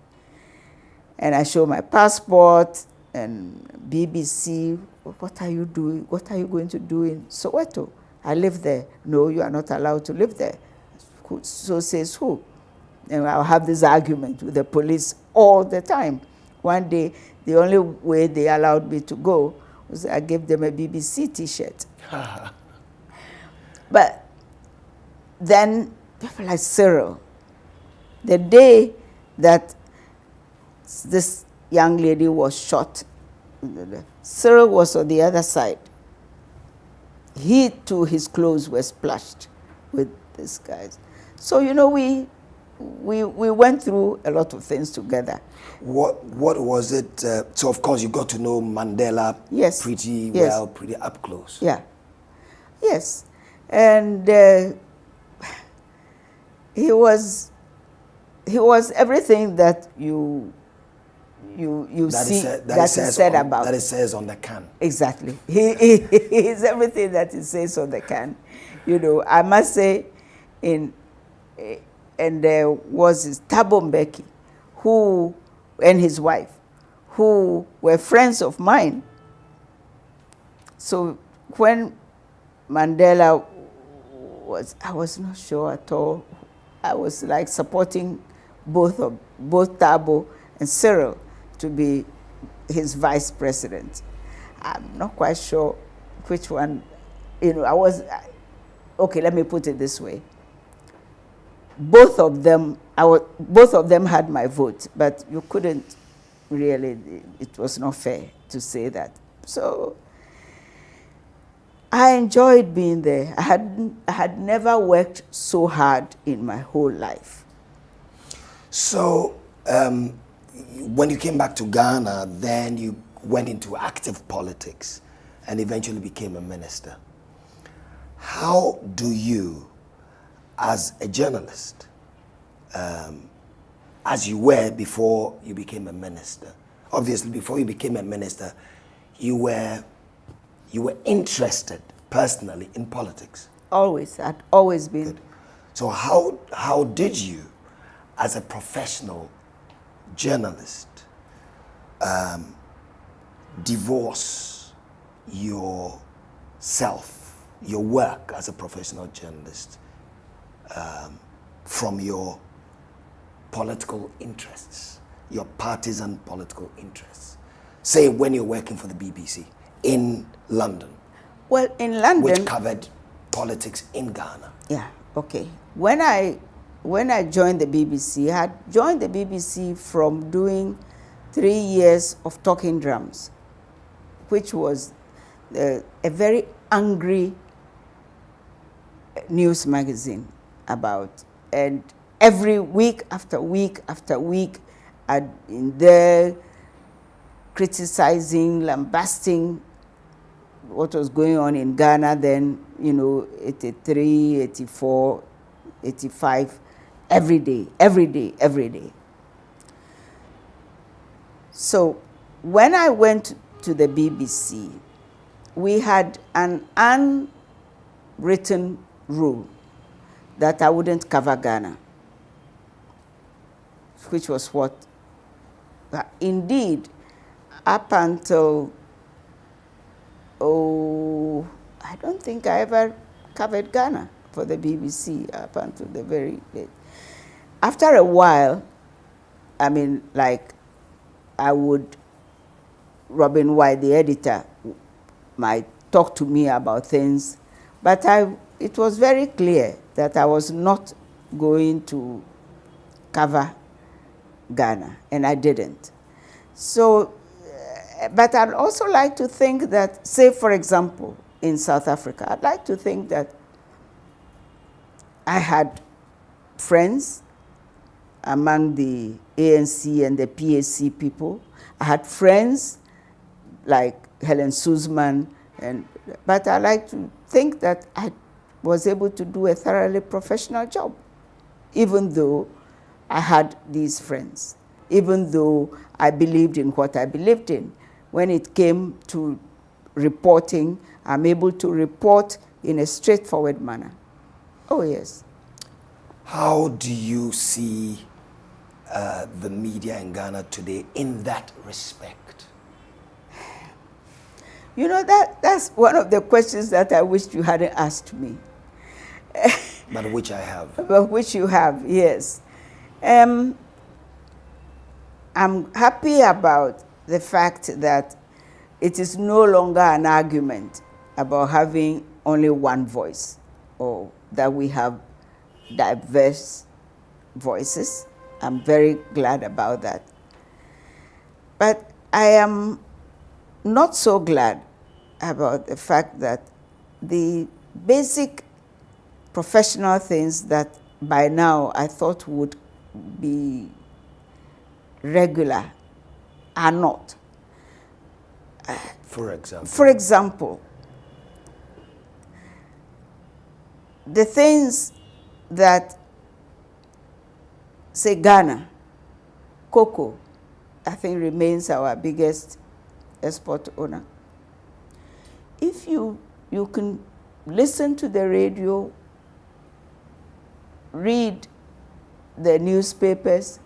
And I show my passport and BBC. What are you doing? What are you going to do in Soweto? I live there. No, you are not allowed to live there. So says who? And I'll have this argument with the police all the time. One day, the only way they allowed me to go was I gave them a BBC T-shirt. But then people like Cyril, the day that this young lady was shot, Cyril was on the other side. He too, his clothes were splashed with these guys. So, you know, we went through a lot of things together. What was it? So, of course, you got to know Mandela pretty well, pretty up close. Yeah. Yes. And he was everything that you see that is said about. That it says on the can. Exactly. He is everything that it says on the can. You know, I must say, and there was Thabo Mbeki, who, and his wife, who were friends of mine. So when Mandela I was not sure at all. I was like supporting both Thabo and Cyril to be his vice president. I'm not quite sure which one, you know, okay, let me put it this way. Both of them had my vote, but you couldn't really, it was not fair to say that. So I enjoyed being there. I had never worked so hard in my whole life. So when you came back to Ghana, then you went into active politics and eventually became a minister. How do you, as a journalist, as you were before you became a minister, obviously before you became a minister, you were interested personally in politics? Always, I'd always been. Good. So how did you, as a professional journalist, divorce yourself, your work as a professional journalist, from your political interests, your partisan political interests? Say when you're working for the BBC in London. Well, in London, which covered politics in Ghana. Yeah, okay. When I joined the BBC, I had joined the BBC from doing 3 years of Talking Drums, which was a very angry news magazine and every week after week after week, I'd in there criticizing, lambasting what was going on in Ghana then, you know, 83, 84, 85, every day. So when I went to the BBC, we had an unwritten rule that I wouldn't cover Ghana, which was what, indeed, up until Oh, I don't think I ever covered Ghana for the BBC up until the very late. After a while, I mean, like, Robin White, the editor, might talk to me about things, but it was very clear that I was not going to cover Ghana, and I didn't. So, but I'd also like to think that, say, for example, in South Africa, I'd like to think that I had friends among the ANC and the PAC people. I had friends like Helen Suzman, but I like to think that I was able to do a thoroughly professional job, even though I had these friends, even though I believed in what I believed in. When it came to reporting, I'm able to report in a straightforward manner. Oh, yes. How do you see the media in Ghana today in that respect? You know, that's one of the questions that I wished you hadn't asked me. But which I have. But which you have, yes. I'm happy about the fact that it is no longer an argument about having only one voice, or that we have diverse voices. I'm very glad about that. But I am not so glad about the fact that the basic professional things that by now I thought would be regular are not. For example? For example, the things that, say, Ghana, cocoa, I think remains our biggest export owner. If you can listen to the radio, read the newspapers,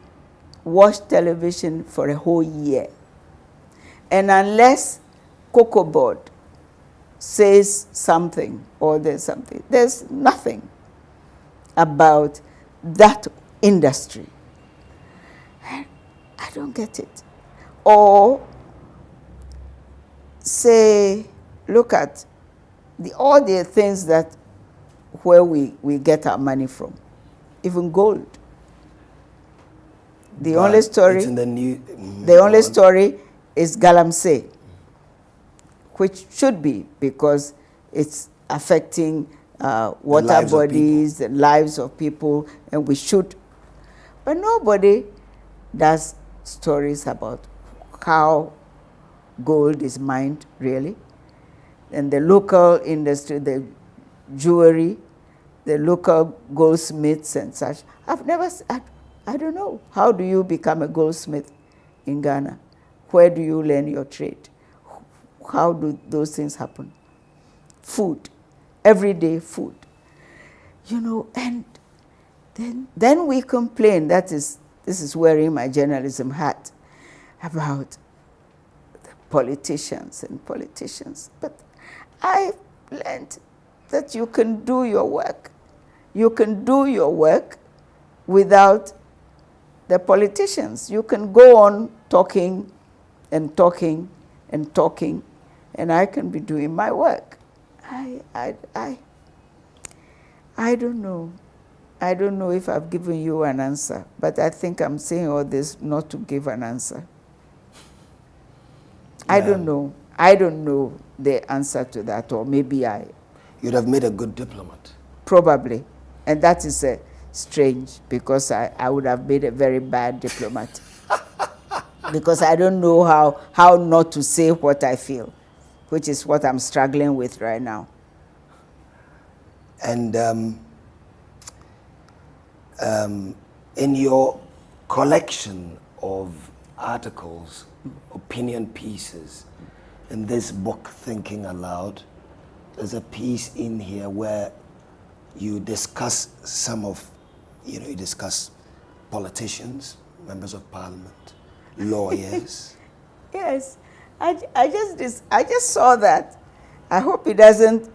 watch television for a whole year, and unless Cocoa Board says something or there's nothing about that industry. I don't get it. Or say, look at all the things that where we get our money from, even gold. The But only story, it's in the new, the only story is Galamsey, which should be, because it's affecting water bodies, the lives of people, and we should. But nobody does stories about how gold is mined, really. And the local industry, the jewelry, the local goldsmiths and such. I don't know. How do you become a goldsmith in Ghana? Where do you learn your trade? How do those things happen? Food, everyday food. You know, and then we complain, this is wearing my journalism hat, about the politicians. But I learned that you can do your work. You can do your work without the politicians. You can go on talking and talking and talking, and I can be doing my work. I don't know. I don't know if I've given you an answer, but I think I'm saying all this not to give an answer. Yeah. I don't know. I don't know the answer to that, or maybe You'd have made a good diplomat. Probably. And that is strange, because I would have made a very bad diplomat. Because I don't know how not to say what I feel, which is what I'm struggling with right now. And in your collection of articles, opinion pieces, in this book, Thinking Aloud, there's a piece in here where you discuss you discuss politicians, members of parliament, lawyers. Yes, I just saw that I hope it doesn't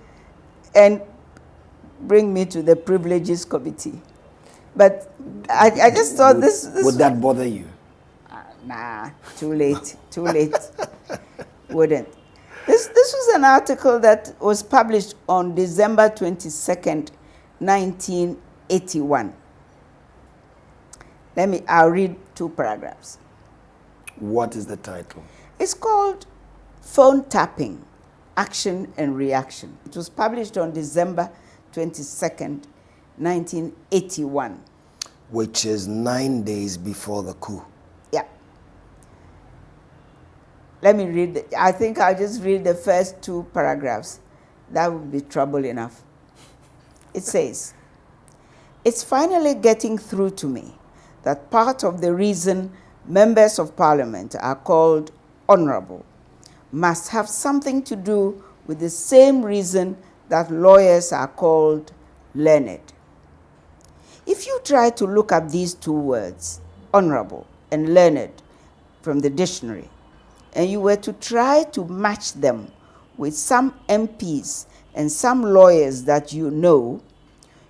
bring me to the privileges committee. But I just thought this would that bother you? Nah, too late, too late. Wouldn't. This was an article that was published on December 22nd, 1981. I'll read 2 paragraphs. What is the title? It's called Phone Tapping, Action and Reaction. It was published on December 22nd, 1981. Which is 9 days before the coup. Yeah. Let me read. I think I'll just read the first 2 paragraphs. That would be trouble enough. It says, "It's finally getting through to me that part of the reason members of parliament are called honorable must have something to do with the same reason that lawyers are called learned. If you try to look up these 2 words, honorable and learned, from the dictionary, and you were to try to match them with some MPs and some lawyers that you know,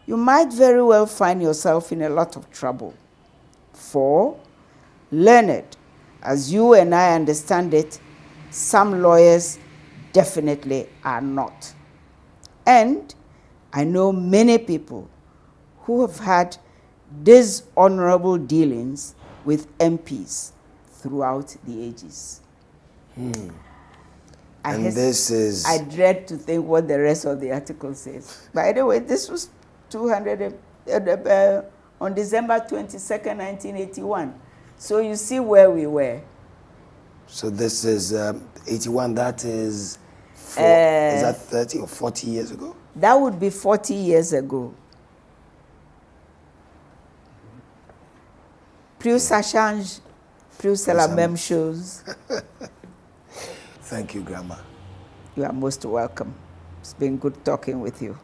you might very well find yourself in a lot of trouble. For learned, as you and I understand it, some lawyers definitely are not. And I know many people who have had dishonorable dealings with MPs throughout the ages." I dread to think what the rest of the article says. By the way, this was on December 22nd, 1981. So you see where we were. So this is 81, that is, is that 30 or 40 years ago? That would be 40 years ago. Plus ça change, plus c'est la même chose. Thank you, Grandma. You are most welcome. It's been good talking with you.